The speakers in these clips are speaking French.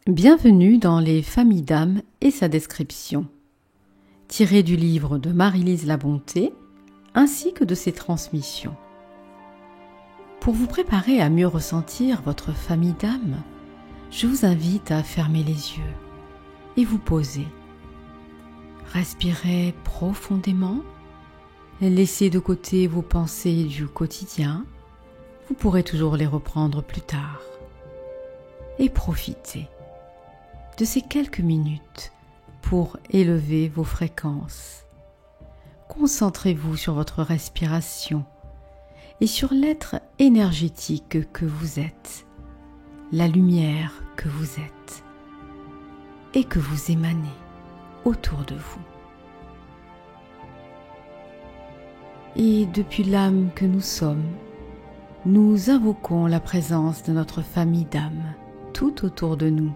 Bienvenue dans les familles d'âmes et sa description, tirée du livre de Marie-Lise Labonté ainsi que de ses transmissions. Pour vous préparer à mieux ressentir votre famille d'âmes, je vous invite à fermer les yeux et vous poser. Respirez profondément, laissez de côté vos pensées du quotidien, vous pourrez toujours les reprendre plus tard, et profitez de ces quelques minutes pour élever vos fréquences. Concentrez-vous sur votre respiration et sur l'être énergétique que vous êtes, la lumière que vous êtes et que vous émanez autour de vous. Et depuis l'âme que nous sommes, nous invoquons la présence de notre famille d'âmes tout autour de nous.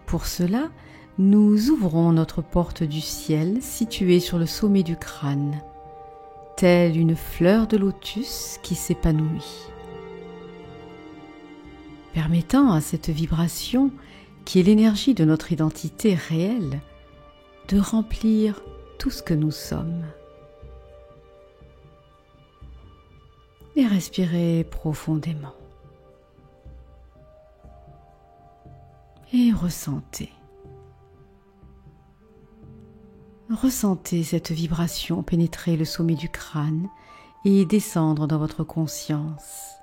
Pour cela, nous ouvrons notre porte du ciel située sur le sommet du crâne, telle une fleur de lotus qui s'épanouit, permettant à cette vibration, qui est l'énergie de notre identité réelle, de remplir tout ce que nous sommes. Et respirez profondément. Et ressentez. Ressentez cette vibration pénétrer le sommet du crâne et descendre dans votre conscience,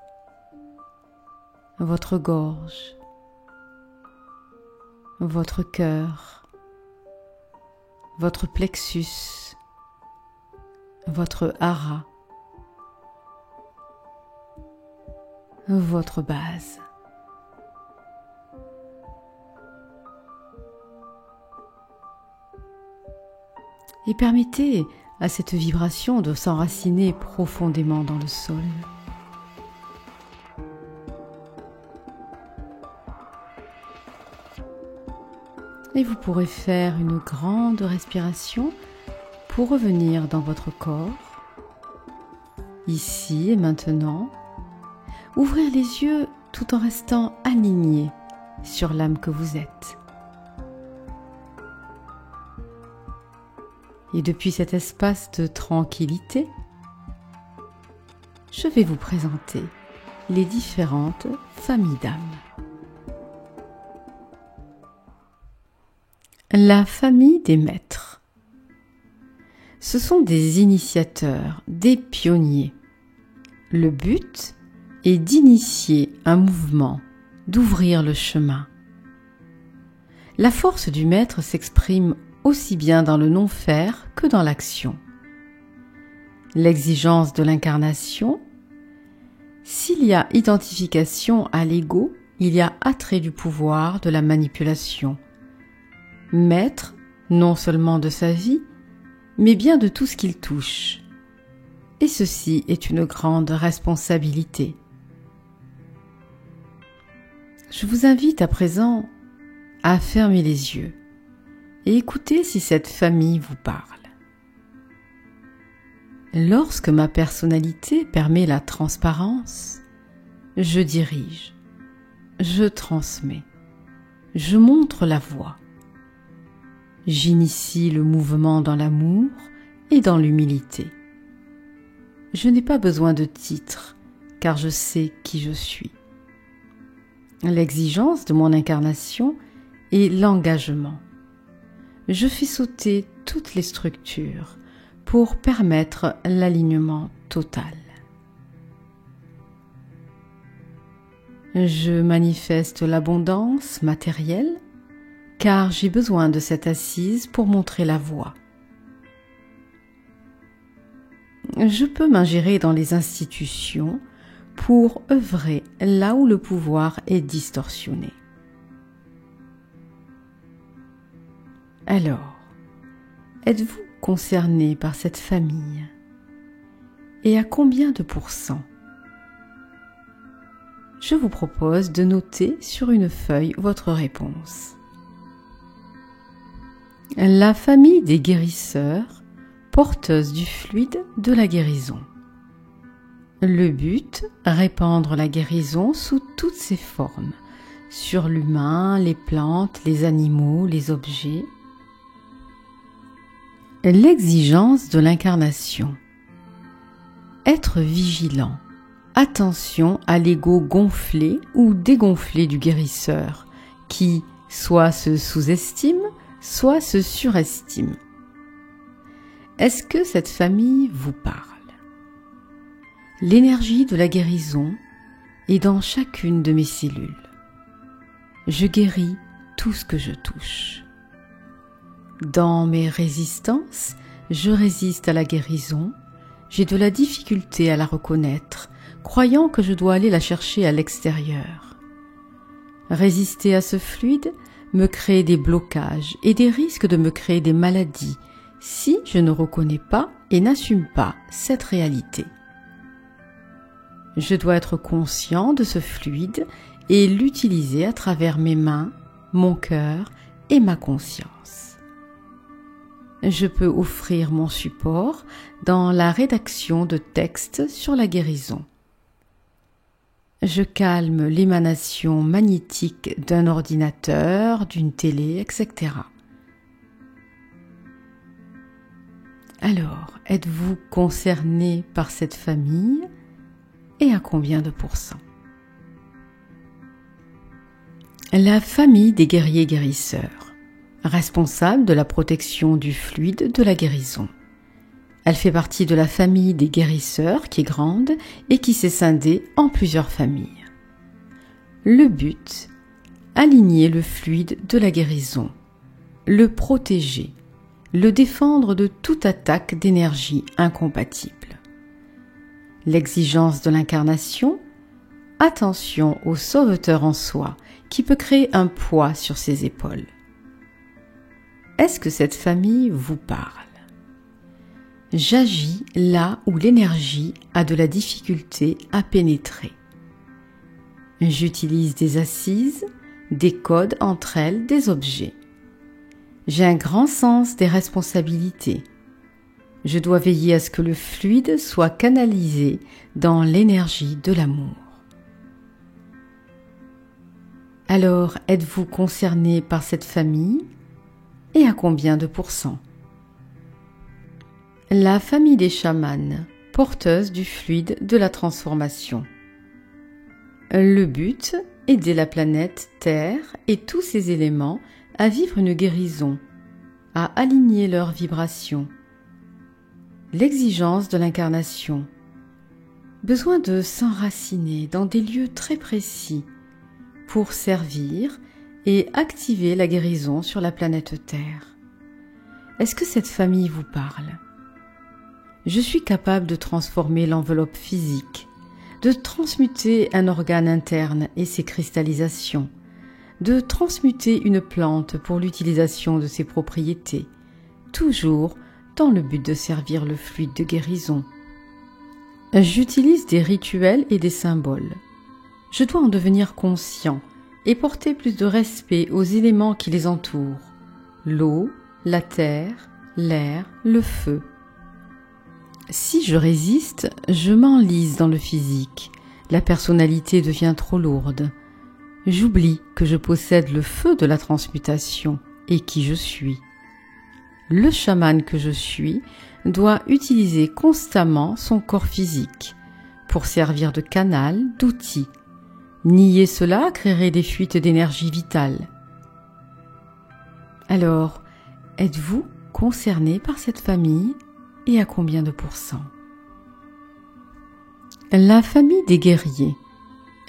votre gorge, votre cœur, votre plexus, votre hara, votre base. Et permettez à cette vibration de s'enraciner profondément dans le sol. Et vous pourrez faire une grande respiration pour revenir dans votre corps, ici et maintenant. Ouvrir les yeux tout en restant aligné sur l'âme que vous êtes. Et depuis cet espace de tranquillité, je vais vous présenter les différentes familles d'âmes. La famille des maîtres. Ce sont des initiateurs, des pionniers. Le but est d'initier un mouvement, d'ouvrir le chemin. La force du maître s'exprime aussi bien dans le non-faire que dans l'action. L'exigence de l'incarnation, s'il y a identification à l'ego, il y a attrait du pouvoir, de la manipulation. Maître, non seulement de sa vie, mais bien de tout ce qu'il touche. Et ceci est une grande responsabilité. Je vous invite à présent à fermer les yeux et écoutez si cette famille vous parle. Lorsque ma personnalité permet la transparence, je dirige, je transmets, je montre la voie. J'initie le mouvement dans l'amour et dans l'humilité. Je n'ai pas besoin de titre, car je sais qui je suis. L'exigence de mon incarnation est l'engagement. Je fais sauter toutes les structures pour permettre l'alignement total. Je manifeste l'abondance matérielle car j'ai besoin de cette assise pour montrer la voie. Je peux m'ingérer dans les institutions pour œuvrer là où le pouvoir est distorsionné. Alors, êtes-vous concerné par cette famille? Et à combien de pourcents? Je vous propose de noter sur une feuille votre réponse. La famille des guérisseurs, porteuse du fluide de la guérison. Le but, répandre la guérison sous toutes ses formes, sur l'humain, les plantes, les animaux, les objets. L'exigence de l'incarnation. Être vigilant. Attention à l'ego gonflé ou dégonflé du guérisseur, qui soit se sous-estime, soit se surestime. Est-ce que cette famille vous parle? L'énergie de la guérison est dans chacune de mes cellules. Je guéris tout ce que je touche. Dans mes résistances, je résiste à la guérison, j'ai de la difficulté à la reconnaître, croyant que je dois aller la chercher à l'extérieur. Résister à ce fluide me crée des blocages et des risques de me créer des maladies si je ne reconnais pas et n'assume pas cette réalité. Je dois être conscient de ce fluide et l'utiliser à travers mes mains, mon cœur et ma conscience. Je peux offrir mon support dans la rédaction de textes sur la guérison. Je calme l'émanation magnétique d'un ordinateur, d'une télé, etc. Alors, êtes-vous concerné par cette famille et à combien de pourcents? La famille des guerriers guérisseurs, responsable de la protection du fluide de la guérison. Elle fait partie de la famille des guérisseurs qui est grande et qui s'est scindée en plusieurs familles. Le but, aligner le fluide de la guérison, le protéger, le défendre de toute attaque d'énergie incompatible. L'exigence de l'incarnation, attention au sauveteur en soi qui peut créer un poids sur ses épaules. Est-ce que cette famille vous parle? J'agis là où l'énergie a de la difficulté à pénétrer. J'utilise des assises, des codes entre elles, des objets. J'ai un grand sens des responsabilités. Je dois veiller à ce que le fluide soit canalisé dans l'énergie de l'amour. Alors, êtes-vous concerné par cette famille et à combien de pourcents? La famille des chamans, porteuse du fluide de la transformation. Le but, aider la planète Terre et tous ses éléments à vivre une guérison, à aligner leurs vibrations. L'exigence de l'incarnation. Besoin de s'enraciner dans des lieux très précis pour servir et activer la guérison sur la planète Terre. Est-ce que cette famille vous parle? Je suis capable de transformer l'enveloppe physique, de transmuter un organe interne et ses cristallisations, de transmuter une plante pour l'utilisation de ses propriétés, toujours dans le but de servir le fluide de guérison. J'utilise des rituels et des symboles. Je dois en devenir conscient et porter plus de respect aux éléments qui les entourent, l'eau, la terre, l'air, le feu. Si je résiste, je m'enlise dans le physique, la personnalité devient trop lourde. J'oublie que je possède le feu de la transmutation et qui je suis. Le chaman que je suis doit utiliser constamment son corps physique pour servir de canal, d'outil. Nier cela créerait des fuites d'énergie vitale. Alors, êtes-vous concerné par cette famille et à combien de pourcents? La famille des guerriers,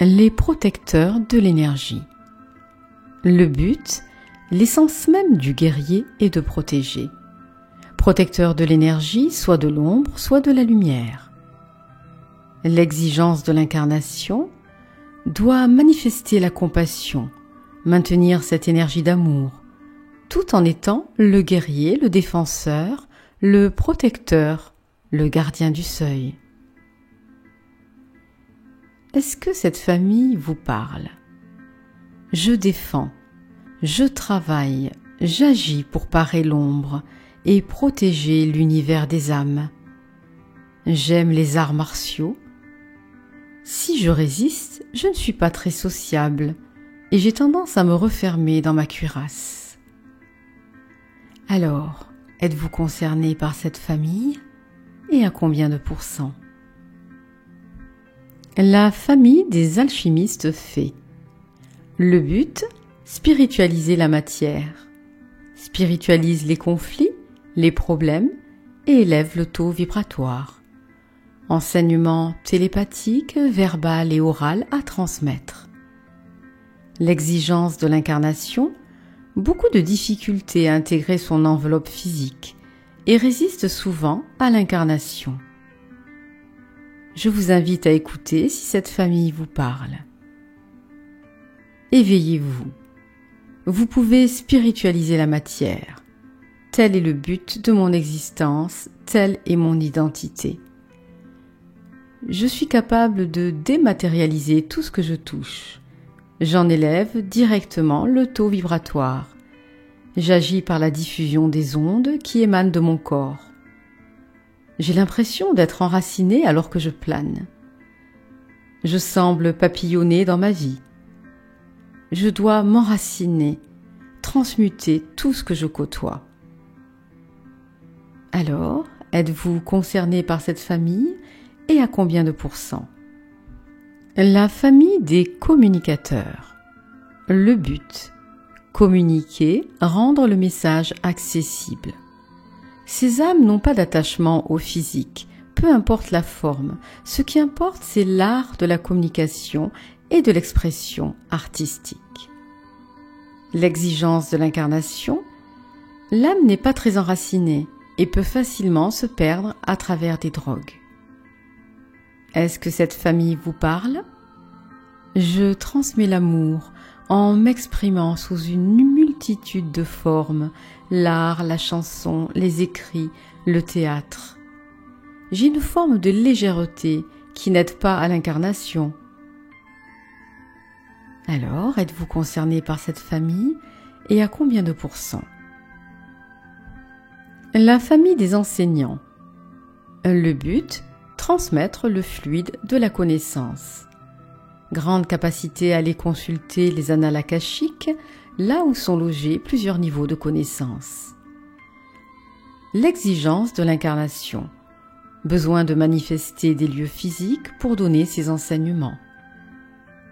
les protecteurs de l'énergie. Le but, l'essence même du guerrier est de protéger. Protecteur de l'énergie, soit de l'ombre, soit de la lumière. L'exigence de l'incarnation doit manifester la compassion, maintenir cette énergie d'amour, tout en étant le guerrier, le défenseur, le protecteur, le gardien du seuil. Est-ce que cette famille vous parle? Je défends, je travaille, j'agis pour parer l'ombre et protéger l'univers des âmes. J'aime les arts martiaux. Si je résiste, je ne suis pas très sociable. et j'ai tendance à me refermer dans ma cuirasse. Alors, êtes-vous concerné par cette famille et à combien de pourcents? La famille des alchimistes fée. Le but, spiritualiser la matière. Spiritualise les conflits, les problèmes et élève le taux vibratoire. Enseignement télépathique, verbal et oral à transmettre. L'exigence de l'incarnation, beaucoup de difficultés à intégrer son enveloppe physique et résiste souvent à l'incarnation. Je vous invite à écouter si cette famille vous parle. Éveillez-vous. Vous pouvez spiritualiser la matière. Tel est le but de mon existence, telle est mon identité. Je suis capable de dématérialiser tout ce que je touche. J'en élève directement le taux vibratoire. J'agis par la diffusion des ondes qui émanent de mon corps. J'ai l'impression d'être enraciné alors que je plane. Je semble papillonner dans ma vie. Je dois m'enraciner, transmuter tout ce que je côtoie. Alors, êtes-vous concerné par cette famille et à combien de pourcents? La famille des communicateurs. Le but, communiquer, rendre le message accessible. Ces âmes n'ont pas d'attachement au physique, peu importe la forme. Ce qui importe, c'est l'art de la communication et de l'expression artistique. L'exigence de l'incarnation, l'âme n'est pas très enracinée et peut facilement se perdre à travers des drogues. Est-ce que cette famille vous parle? Je transmets l'amour en m'exprimant sous une multitude de formes, l'art, la chanson, les écrits, le théâtre. J'ai une forme de légèreté qui n'aide pas à l'incarnation. Alors, êtes-vous concerné par cette famille et à combien de pourcents? La famille des enseignants. Le but, transmettre le fluide de la connaissance. Grande capacité à aller consulter les annales akashiques, là où sont logés plusieurs niveaux de connaissance. L'exigence de l'incarnation. Besoin de manifester des lieux physiques pour donner ses enseignements.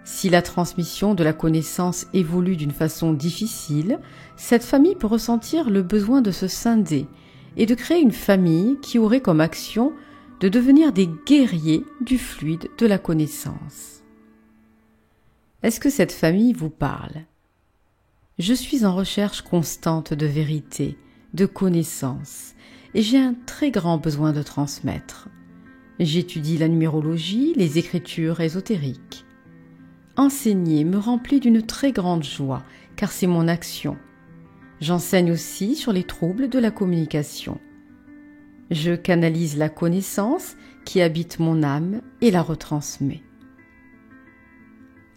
Si la transmission de la connaissance évolue d'une façon difficile, cette famille peut ressentir le besoin de se scinder et de créer une famille qui aurait comme action de devenir des guerriers du fluide de la connaissance. Est-ce que cette famille vous parle? Je suis en recherche constante de vérité, de connaissance, et j'ai un très grand besoin de transmettre. J'étudie la numérologie, les écritures ésotériques. Enseigner me remplit d'une très grande joie, car c'est mon action. J'enseigne aussi sur les troubles de la communication. Je canalise la connaissance qui habite mon âme et la retransmets.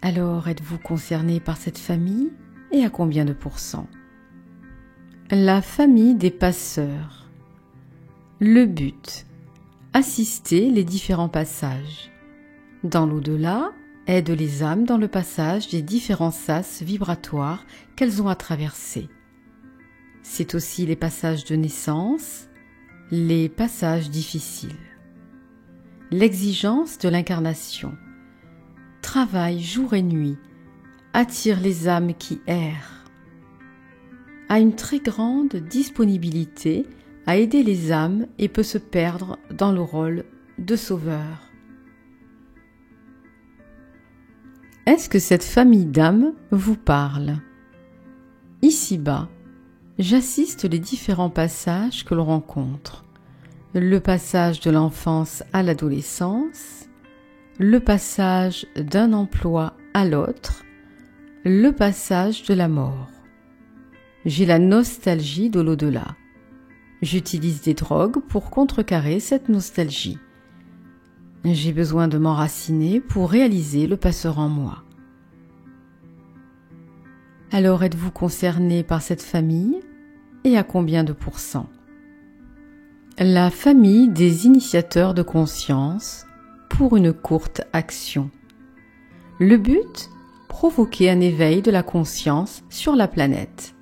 Alors, êtes-vous concerné par cette famille et à combien de pourcents? La famille des passeurs. Le but, assister les différents passages. Dans l'au-delà, aide les âmes dans le passage des différents sas vibratoires qu'elles ont à traverser. C'est aussi les passages de naissance, les passages difficiles. L'exigence de l'incarnation. Travaille jour et nuit, attire les âmes qui errent. A une très grande disponibilité à aider les âmes et peut se perdre dans le rôle de sauveur. Est-ce que cette famille d'âmes vous parle? Ici-bas, j'assiste les différents passages que l'on rencontre. Le passage de l'enfance à l'adolescence, le passage d'un emploi à l'autre, le passage de la mort. J'ai la nostalgie de l'au-delà. J'utilise des drogues pour contrecarrer cette nostalgie. J'ai besoin de m'enraciner pour réaliser le passeur en moi. Alors êtes-vous concerné par cette famille et à combien de pourcents? La famille des initiateurs de conscience pour une courte action. Le but, provoquer un éveil de la conscience sur la planète.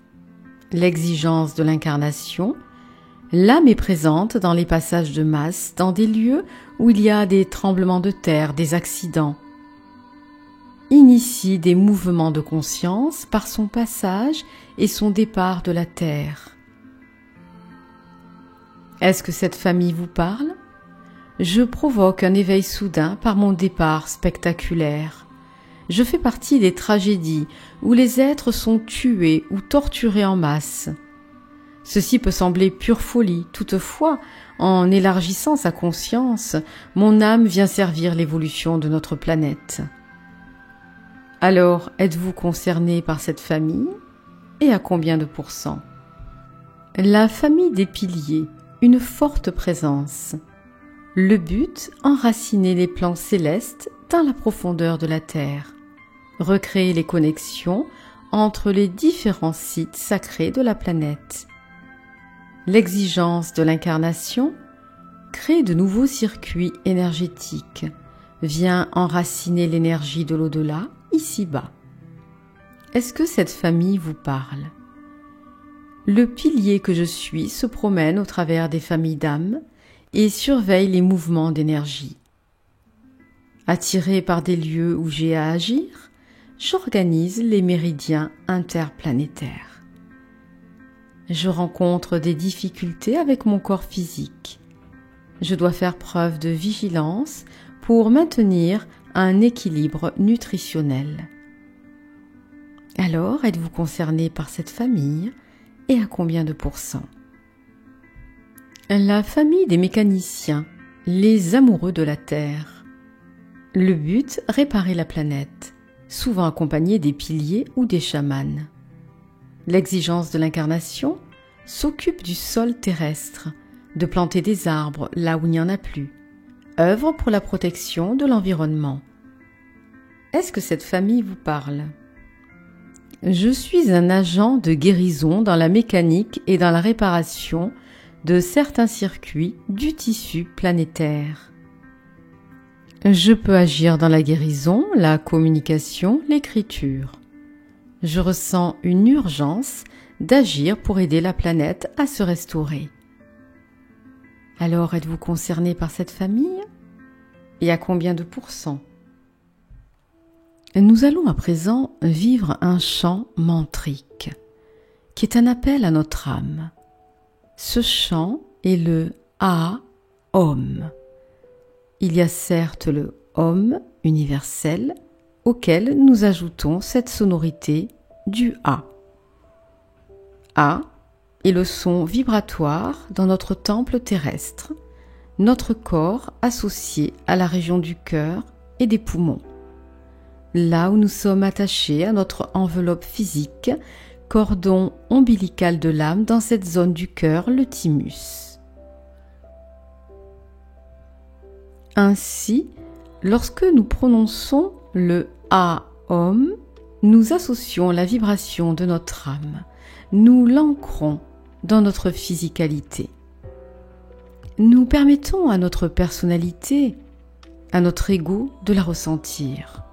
L'exigence de l'incarnation, l'âme est présente dans les passages de masse, dans des lieux où il y a des tremblements de terre, des accidents. Initie des mouvements de conscience par son passage et son départ de la terre. Est-ce que cette famille vous parle ? Je provoque un éveil soudain par mon départ spectaculaire. Je fais partie des tragédies où les êtres sont tués ou torturés en masse. Ceci peut sembler pure folie, toutefois, en élargissant sa conscience, mon âme vient servir l'évolution de notre planète. Alors, êtes-vous concerné par cette famille ? Et à combien de pourcents ? La famille des piliers, une forte présence. Le but, enraciner les plans célestes dans la profondeur de la Terre. Recréer les connexions entre les différents sites sacrés de la planète. L'exigence de l'incarnation crée de nouveaux circuits énergétiques, vient enraciner l'énergie de l'au-delà, ici-bas. Est-ce que cette famille vous parle ? Le pilier que je suis se promène au travers des familles d'âmes et surveille les mouvements d'énergie. Attiré par des lieux où j'ai à agir, j'organise les méridiens interplanétaires. Je rencontre des difficultés avec mon corps physique. Je dois faire preuve de vigilance pour maintenir un équilibre nutritionnel. Alors, êtes-vous concerné par cette famille et à combien de pourcents ? La famille des mécaniciens, les amoureux de la Terre. Le but, réparer la planète, souvent accompagné des piliers ou des chamans. L'exigence de l'incarnation s'occupe du sol terrestre, de planter des arbres là où il n'y en a plus, œuvre pour la protection de l'environnement. Est-ce que cette famille vous parle ? Je suis un agent de guérison dans la mécanique et dans la réparation de certains circuits du tissu planétaire. Je peux agir dans la guérison, la communication, l'écriture. Je ressens une urgence d'agir pour aider la planète à se restaurer. Alors, êtes-vous concerné par cette famille ? Et à combien de pourcents ? Nous allons à présent vivre un chant mantrique, qui est un appel à notre âme. Ce chant est le A-Om. Il y a certes le Om universel, auquel nous ajoutons cette sonorité du A. A est le son vibratoire dans notre temple terrestre, notre corps associé à la région du cœur et des poumons. Là où nous sommes attachés à notre enveloppe physique, cordon ombilical de l'âme dans cette zone du cœur, le thymus. Ainsi, lorsque nous prononçons le A-Om, nous associons la vibration de notre âme, nous l'ancrons dans notre physicalité. Nous permettons à notre personnalité, à notre ego de la ressentir.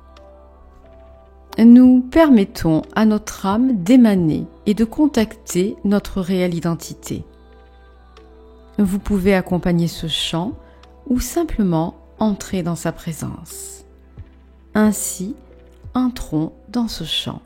Nous permettons à notre âme d'émaner et de contacter notre réelle identité. Vous pouvez accompagner ce chant ou simplement entrer dans sa présence. Ainsi, entrons dans ce chant.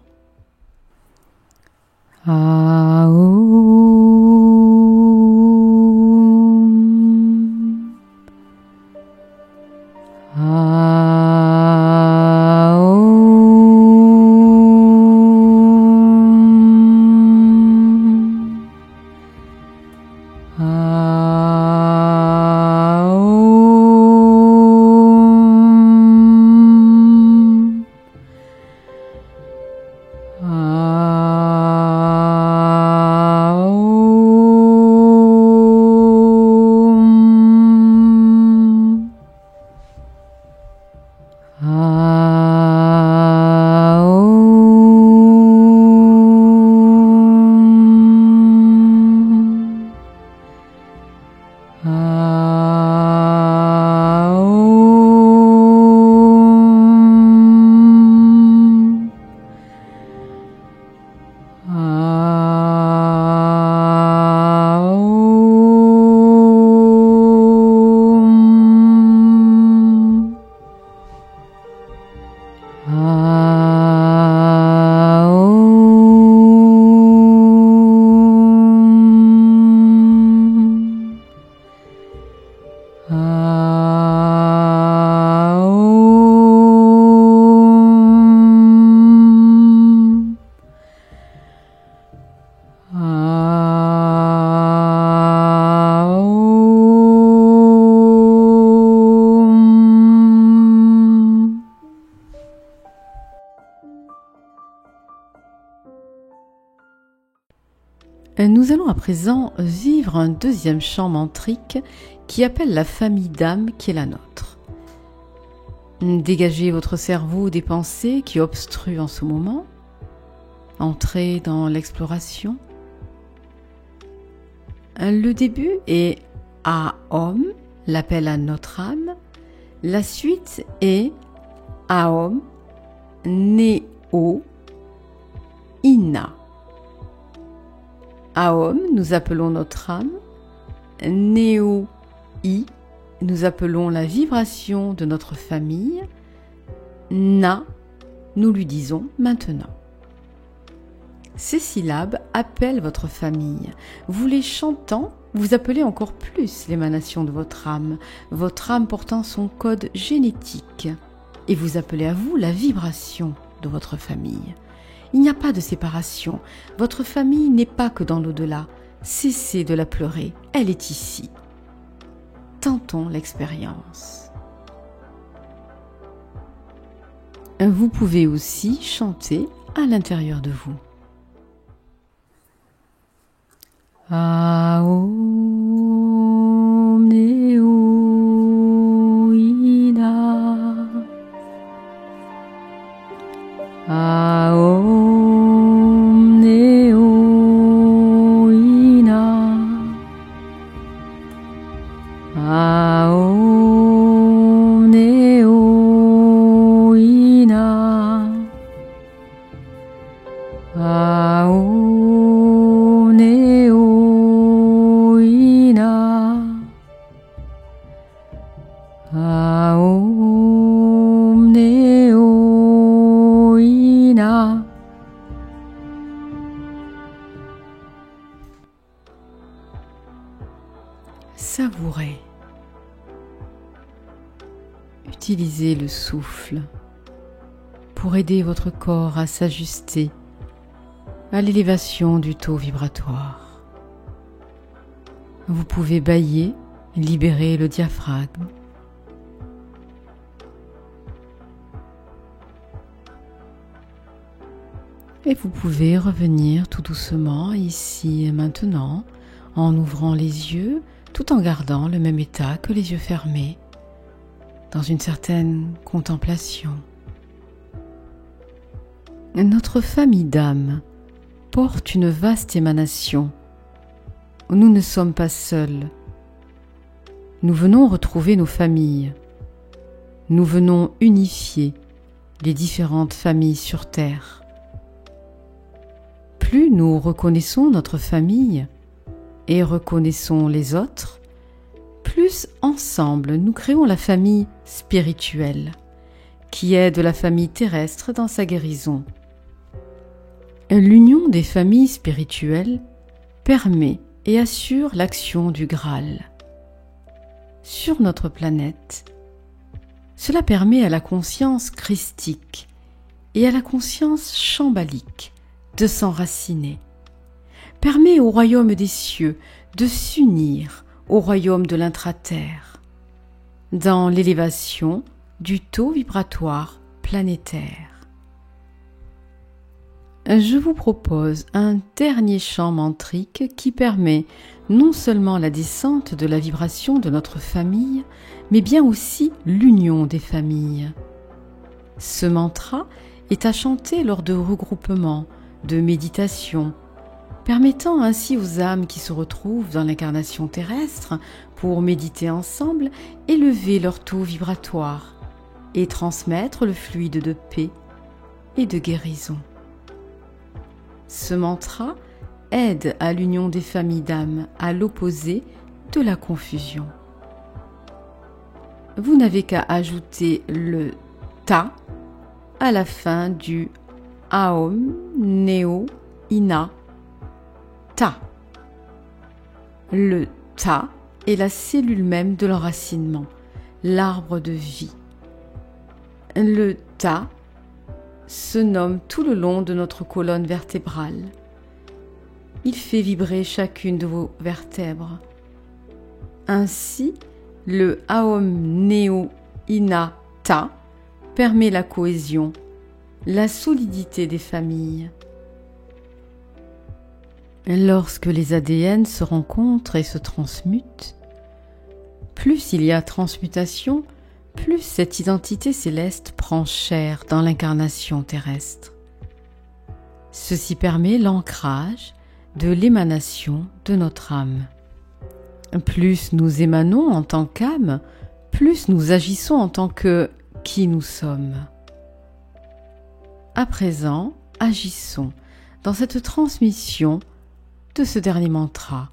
Nous allons à présent vivre un deuxième chant mantrique qui appelle la famille d'âmes qui est la nôtre. Dégagez votre cerveau des pensées qui obstruent en ce moment. Entrez dans l'exploration. Le début est Aum, l'appel à notre âme. La suite est Aum, Neo, Ina. Aum, nous appelons notre âme. Neo, I, nous appelons la vibration de notre famille. Na, nous lui disons maintenant. Ces syllabes appellent votre famille. Vous les chantant, vous appelez encore plus l'émanation de votre âme portant son code génétique, et vous appelez à vous la vibration de votre famille. Il n'y a pas de séparation. Votre famille n'est pas que dans l'au-delà. Cessez de la pleurer. Elle est ici. Tentons l'expérience. Vous pouvez aussi chanter à l'intérieur de vous. Aum Neo Ina. Aum Neo Ina. Aum Neo Ina. Aum Neo Ina. Aum Neo Ina. Savourez. Utilisez le souffle pour aider votre corps à s'ajuster à l'élévation du taux vibratoire. Vous pouvez bâiller, libérer le diaphragme. Et vous pouvez revenir tout doucement ici et maintenant en ouvrant les yeux tout en gardant le même état que les yeux fermés, dans une certaine contemplation. Notre famille d'âmes porte une vaste émanation. Nous ne sommes pas seuls. Nous venons retrouver nos familles. Nous venons unifier les différentes familles sur Terre. Plus nous reconnaissons notre famille et reconnaissons les autres, plus ensemble nous créons la famille spirituelle, qui aide la famille terrestre dans sa guérison. L'union des familles spirituelles permet et assure l'action du Graal. Sur notre planète, cela permet à la conscience christique et à la conscience shambhalique de s'enraciner, permet au royaume des cieux de s'unir au royaume de l'intra-terre, dans l'élévation du taux vibratoire planétaire. Je vous propose un dernier chant mantrique qui permet non seulement la descente de la vibration de notre famille, mais bien aussi l'union des familles. Ce mantra est à chanter lors de regroupements, de méditation, permettant ainsi aux âmes qui se retrouvent dans l'incarnation terrestre pour méditer ensemble, élever leur taux vibratoire et transmettre le fluide de paix et de guérison. Ce mantra aide à l'union des familles d'âmes, à l'opposé de la confusion. Vous n'avez qu'à ajouter le ta à la fin du Aum Neo Ina Ta. Le ta est la cellule même de l'enracinement, l'arbre de vie. Le ta se nomme tout le long de notre colonne vertébrale. Il fait vibrer chacune de vos vertèbres. Ainsi, le Aum Neo Ina Ta permet la cohésion, la solidité des familles. Lorsque les ADN se rencontrent et se transmutent, plus il y a transmutation, plus cette identité céleste prend chair dans l'incarnation terrestre. Ceci permet l'ancrage de l'émanation de notre âme. Plus nous émanons en tant qu'âme, plus nous agissons en tant que qui nous sommes. À présent, agissons dans cette transmission de ce dernier mantra.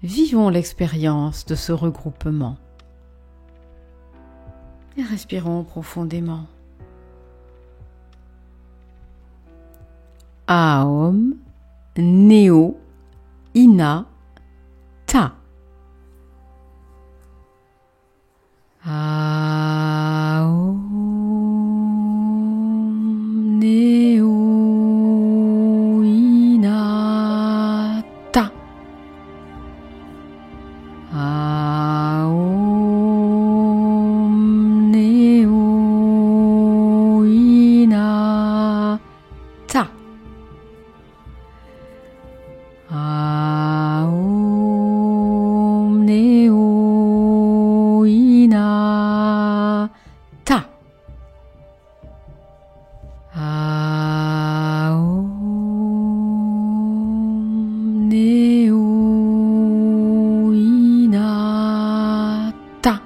Vivons l'expérience de ce regroupement. Et respirons profondément. Aum Neo Ina Ta. Aum Neo Ina Ta. Aum Neo Ina Ta. Aum Neo Ina Ta. Aum Neo Ina Ta.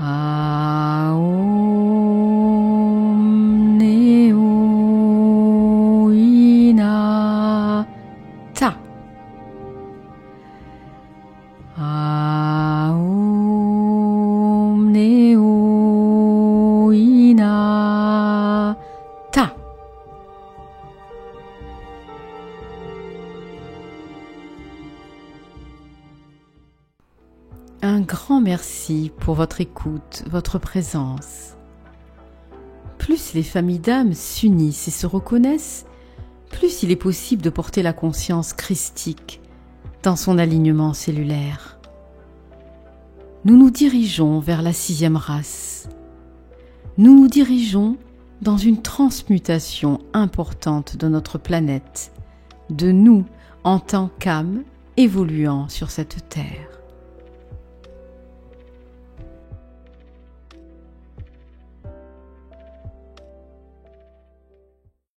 Aum Neo Ina Ta. Aum Neo Ina Ta. Un grand merci pour votre écoute, votre présence. Plus les familles d'âmes s'unissent et se reconnaissent, plus il est possible de porter la conscience christique dans son alignement cellulaire. Nous nous dirigeons vers la 6e race. Nous nous dirigeons dans une transmutation importante de notre planète, de nous en tant qu'âmes évoluant sur cette terre.